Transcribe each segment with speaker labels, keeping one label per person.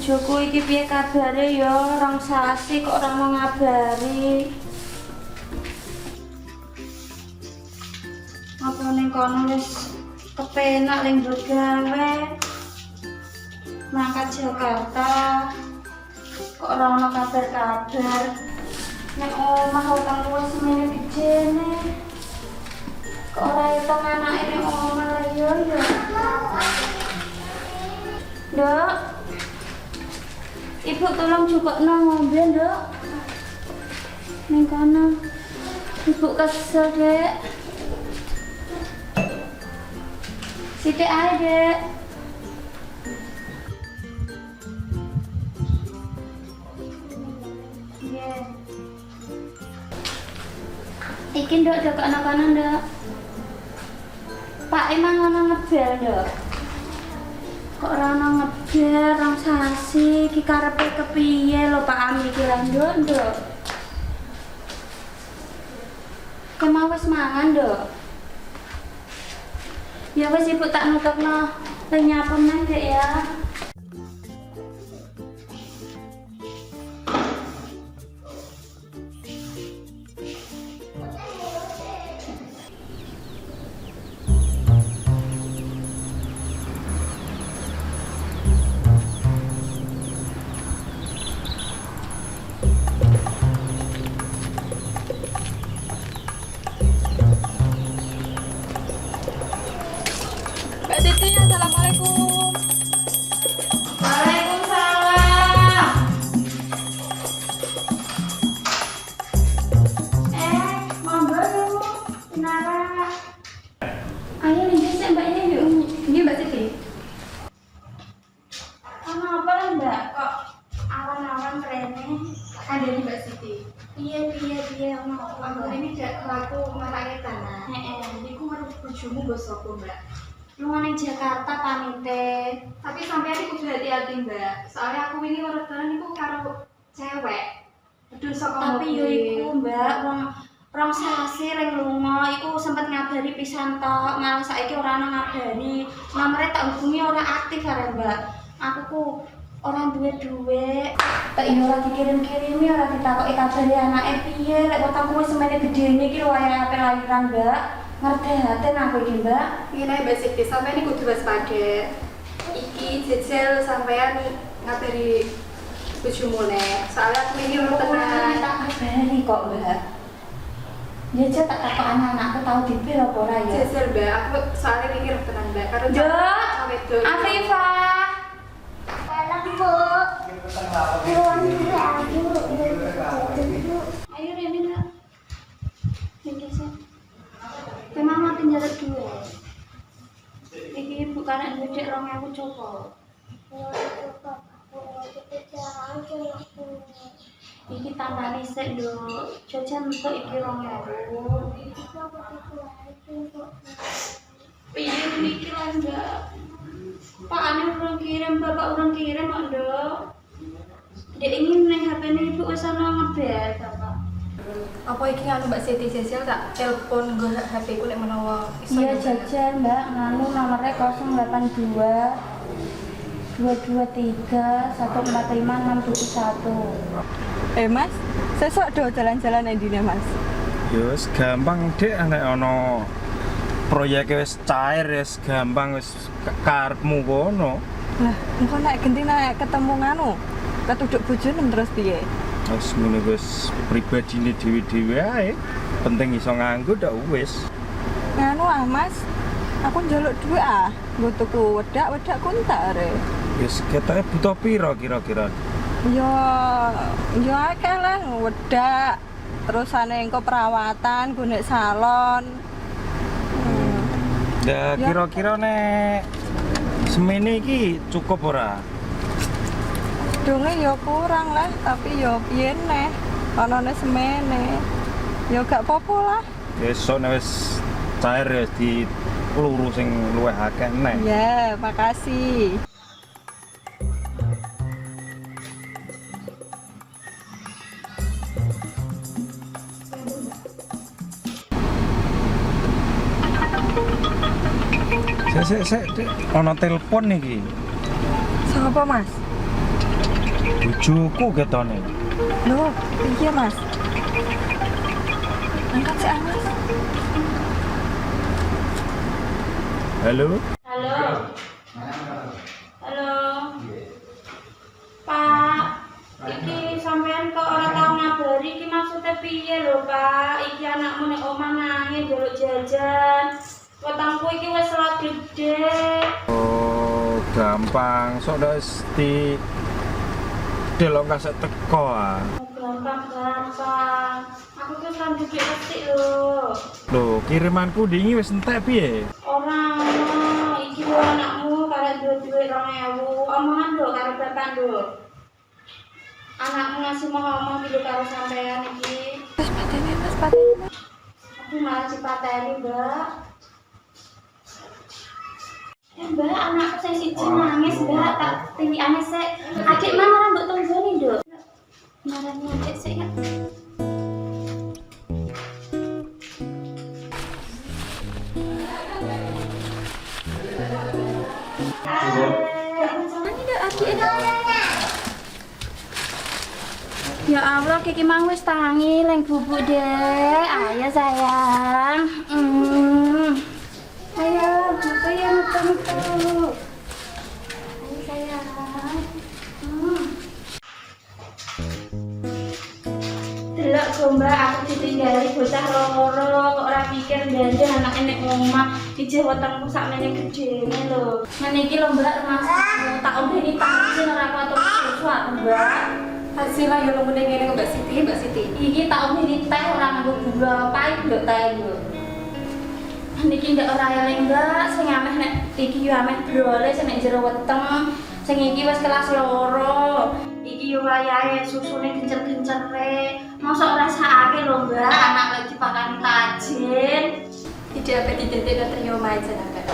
Speaker 1: bojoku iki piye kabare ya? Rong sasi kok ora mau ngabari. Apa ning kono wis kepenak ning gawe. Mangkat Jakarta. Kok ora ono kabar-kabar. Nek omah utang luwes semene dijene. Kok ora etong anake ning omah yo yo. Nduk. Ibu tolong cukupno ngombe, Nduk. Ning kono. Ibu kesel, Dek. Sithik ae, Dek. Nggih. Iki Nduk jokokno kono, Nduk. Pak emang ono ngebel, Nduk. Kok ora ono ngebel rong sasi iki karepe kepiye lho Pak Ami iki lho Nduk. Kemau wis mangan, Nduk. Ya wis Ibu tak nutupno ning nyapem nang Dek ya.
Speaker 2: Mbak Titi, assalamualaikum.
Speaker 1: Waalaikumsalam. Monggo ya, Bu. Nara. Ayo linggih sik Mbaknya yuk.
Speaker 2: Ini Mbak Titi.
Speaker 1: Ono apa lah Mbak? Kok awan-awan rene?
Speaker 2: Ada nih Mbak Siti.
Speaker 1: Piye ono
Speaker 2: Aku
Speaker 1: apa?
Speaker 2: ini gak laku marake tanah.
Speaker 1: Heeh.
Speaker 2: Jadi aku harus bojomu bosoku Mbak.
Speaker 1: Lunga ning Jakarta pamite.
Speaker 2: Tapi sampai aku kudu hati-hati Mbak. Soalnya aku ini urut jalan itu karo cewek. Aduh saka
Speaker 1: Tapi yo
Speaker 2: mobil.
Speaker 1: iku Mbak, rong sasi ring lunga iku sempet ngabari pisan tok, malah saiki ora ana ngabari. Nomere tak hubungi ora aktif arek Mbak. Aku ku ora duwe dhuwit. Tak yo ora dikirim-kirimi, ora ditakoki kabare anake piye. Lek wetengku wis semene gedene iki lho wayahe ape lahiran Mbak. Ngerti aku iki Mbak.
Speaker 2: Ngene Mbak Siti, sampai ini kudu waspada. Iki jejel sampean ngabari bojomu nek. Soalnya aku ini urut
Speaker 1: Ora
Speaker 2: tenang.
Speaker 1: tak kabari kok Mbak. Ya tak takok anak-anakku tau dipil apa ora ya.
Speaker 2: Jejel Mbak, aku soalnya ini urut tenang Mbak. Karo
Speaker 1: Dok,
Speaker 2: cewek dol.
Speaker 1: Afifah. Ayo Rene nak. Iki sih. Memang mau njaluk duit. Iki bukan duit 2.000 coba. Iki tambah dhisik, Nduk. Jajan entuk iki 2.000. Piye iki lah, Mbak? Pak ane urung kirim, Bapak urung kirim kok, Nduk. Dek ingin neng HP ini Ibu wis ana ngebel, Bapak.
Speaker 2: Apa iki nganu Mbak Siti jejel tak telepon nggo HP ku nek menawa iso.
Speaker 1: Iya
Speaker 2: nyoba.
Speaker 1: jajan Mbak, nganu nomornya 082 223 145 671.
Speaker 3: Mas, sesuk do jalan-jalan endine Mas.
Speaker 4: Ya wis gampang Dik, nek ana proyek wis cair wis gampang wis karepmu kono.
Speaker 3: Lah, engko nek genti nek ketemu nganu, ketuduk bojone terus piye?
Speaker 4: Wis ngene wis pribadine dhewe-dhewe ae. Penting iso nganggo ndak wis.
Speaker 3: Nganu Mas. Aku njaluk dhuwit nggo tuku wedak kuntak are.
Speaker 4: Wis ketoke butuh piro kira-kira?
Speaker 3: Yo akeh lah wedak. Terusane engko perawatan go nek salon.
Speaker 4: Ya kira-kira nek semene iki cukup ora?
Speaker 3: Dunge yo kurang lah, tapi yo piye neh. Anane semene. Yo gak apa-apa lah.
Speaker 4: Besok nek wis cair wis di peluru sing luwih akeh neh.
Speaker 3: Ya, makasih.
Speaker 4: Sik, Dik. Ana telepon iki.
Speaker 3: Sapa Mas?
Speaker 4: Bojoku ketone.
Speaker 3: Loh, iya Mas. Angkat sih Mas.
Speaker 4: Halo?
Speaker 1: Halo. Halo. Pak, iki sampean kok ora tau ngabari iki maksudnya piye lho, Pak? Iki anakmu nek omah nangis njaluk jajan. Wetangku iki wis ora gede.
Speaker 4: Oh, gampang. Sok wis di delok kasek teko ah.
Speaker 1: Gampang. Aku tuh kan duit resik lho.
Speaker 4: Loh, kirimanku dingi wis entek piye?
Speaker 1: Ora, iki lho anakmu karek duit 2.000. Omongan lho karo bapak lho. Anakmu ngasih mau ngomong gitu karo sampean iki.
Speaker 3: Mas pateni Mas, pateni Mas.
Speaker 1: Aduh malah dipateni, Mbak. Mbak, anakku sing siji nangis, Mbak. Tak tinggiane sik. Adik mana ora mbok tunggoni, Nduk? Marani adik sik ya. Ya Allah, Kiki mang wis tangi leng bubuk deh. Ayo sayang. Ayo metu. Ayo sayang. Delok Mbak, aku ditinggali bocah loro kok ora mikir dandan anake nek omah dijeh wetengku sakmene gedene lho. Ngene iki lho Mbak, Mas. Tak ombeni vaksin ora kuat susu aku, Mbak.
Speaker 2: Hasil lah yang ngomongin ngene Mbak Siti.
Speaker 1: Iki tak ombeni teh ora nganggo gula, pahit lho teh lho. Niki ndak ora eling Mbak, sing ameh nek iki yo ameh brole sing nek jero weteng. Sing iki wis kelas loro. Iki yo wayahe susune gencer-gencere. Mosok rasake lho Mbak, anak lagi pakani tajin.
Speaker 2: Tidak apa ditetek terima aja Mbak.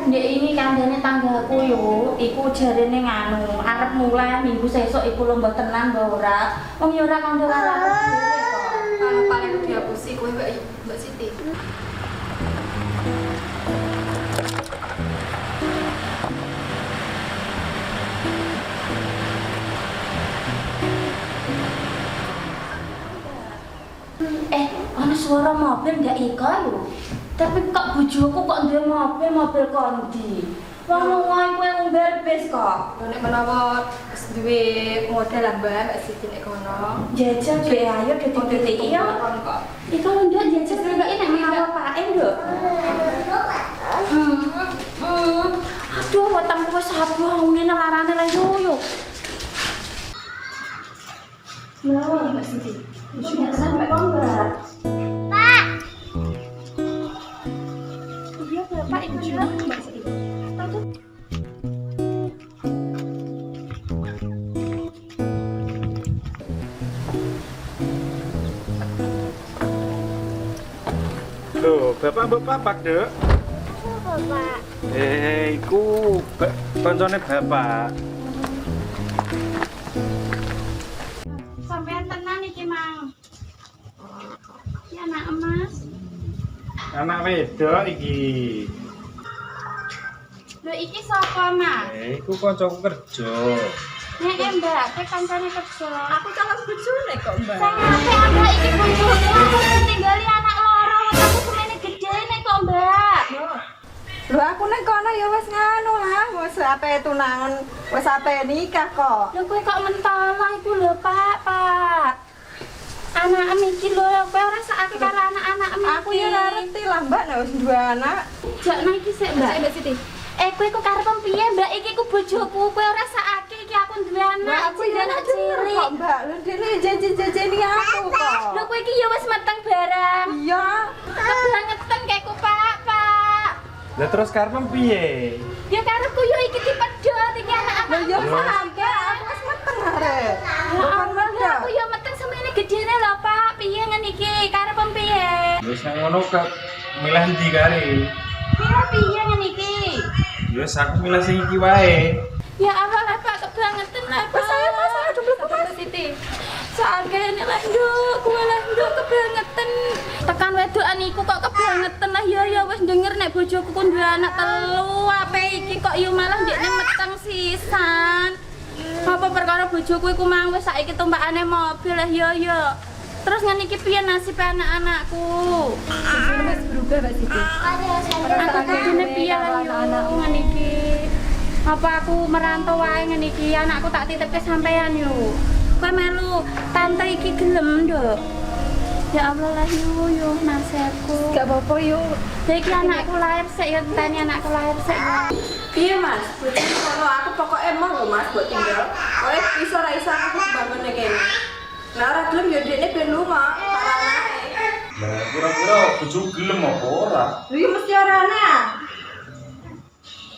Speaker 1: Ndek ini kandhane tanggaku yo, iku jarene nganu, arep mulai minggu sesuk iku lomba tenan mbak ora. Wong yo ora kandha karo aku dhewe kok.
Speaker 2: Paling dihapusi kowe Mbak Siti.
Speaker 1: Ana suara mobil ndak iko lho. Tapi kok bojoku kok duwe mobil kondi. Wong lunga kowe umbar bis kok.
Speaker 2: Nek menawa duwe modal lah Mbak Siti nek kono.
Speaker 1: Jajal dhek ayo titik-titik iya. Iku lho nduk jajal titik nek menawa pake nduk. Aduh, wetengku wis abang ngene larane lha yo. Menawa Mbak Siti. Wis sampe kok Mbak. Pak, itu juga Mbak Siti.
Speaker 4: Loh, bapak mbok papak, Dek?
Speaker 1: Bapak.
Speaker 4: Iku koncone bapak.
Speaker 1: Sampean tenan iki, Mang. Ya anak emas.
Speaker 4: Anak wedok iki.
Speaker 1: Lho iki sapa, Mas?
Speaker 4: Iku kancaku kerja.
Speaker 1: Nek Mbak, kowe kancane kerja.
Speaker 3: Aku calon bojone kok, Mbak.
Speaker 1: Sampe Mbak iki bojoku aku ditinggali anak loro, aku semene gede nek kok, Mbak.
Speaker 3: Lho aku nek kono ya wis nganu lah, wis ape tunangan, wis ape nikah kok.
Speaker 1: Lho kowe kok mentolah iku lho, Pak. Anak iki lho, kowe ora sakake karo anak-anak
Speaker 3: Aku ya ora ngerti lah, Mbak, nek wis duwe anak.
Speaker 1: Jakna iki sik, Mbak.
Speaker 2: Mbak Siti.
Speaker 1: Kowe kok karep piye, Mbak? Iki ku bojoku, kowe ora sakake iki aku duwe anak,
Speaker 3: Aku ya
Speaker 1: anak
Speaker 3: anak cilik kok,
Speaker 1: cilik.
Speaker 3: Mbak. Lho dene jajan-jajani aku kok.
Speaker 1: Lho kowe iki ya wis meteng barang.
Speaker 3: Iya.
Speaker 1: Kebangetan kayakku, Pak.
Speaker 4: Lah terus karepmu piye?
Speaker 1: Ya karepku yo iki dipedhot iki anak-anak.
Speaker 3: Lho ya sampe aku wis meteng arek.
Speaker 1: Ya Allah, aku yo meteng semene gedene lho, Pak. Piye ngene iki? Karep piye?
Speaker 4: Wis nang ngono ke milih ndi kare?
Speaker 1: Piye ngene iki?
Speaker 4: Ya wis aku milih sing iki wae.
Speaker 1: Ya Allah lah, Pak, kebangetan lah, Pak.
Speaker 3: Saya masalah dulu
Speaker 2: Mbak Siti.
Speaker 1: Sakene lah, Nduk. Kuwi lah, Nduk, kebangetan. Tekan wedokan iku kok kebangetan lah. Ya wis denger nek bojoku ku duwe anak telu. Ape iki kok yo malah ndekne meteng sisan. Apa perkara bojoku iku mang wis saiki tumpakane mobil lah yo. Terus ngene iki piye nasib anak-anakku?
Speaker 2: Sebelum wis berubah Mbak Siti.
Speaker 1: Aku kudune piye lah yo ngene iki. Apa aku merantau wae ngene iki, anakku tak titipke sampean yo. Kowe melu tante iki gelem, Nduk. Ya Allah lah yo nasibku.
Speaker 2: Gak apa-apa yo.
Speaker 1: Iki anakku lahir sik ya, tani anakku lahir sik ya.
Speaker 3: Piye Mas? Bojone kono aku pokoke mau lho Mas buat tinggal. Kowe iso ra iso aku bangun nek kene. Nah ora gelem yo dekne ben lunga ora anake.
Speaker 4: Lah kira-kira bojo gelem apa ora?
Speaker 3: Lho iki mesti ora ana.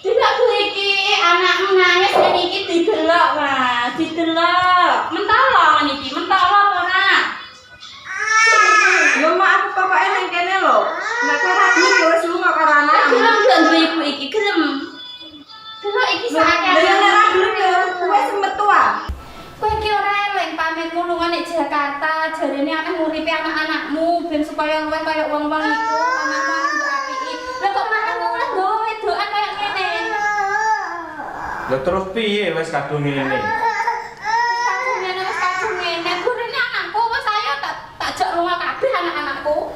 Speaker 1: Tidak Bu iki anakmu nangis ngene iki didelok, Mas. Didelok. Mentolo ngene iki, mentolo apa ora?
Speaker 3: Yo mak aku pokoke nang kene lho. Nek kowe ra gelem yo wis lunga karo anakmu.
Speaker 1: Gelem gak duwe ibu iki, gelem. Delok iki sakake.
Speaker 3: Lha yo nek ra gelem yo wis metu ah.
Speaker 1: Kowe iki ora eling pamitmu lunga ning Jakarta, jarene ameh nguripi anak-anakmu ben supaya luwih kaya wong-wong iku, anakmu mbok apiki. Lah kok malah mulih nggawa wedokan kaya ngene?
Speaker 4: Lah terus piye wis kadung ngene?
Speaker 1: Wis kadung ngene, gurine anakku wis ayo tak jak lunga kabeh anak-anakku.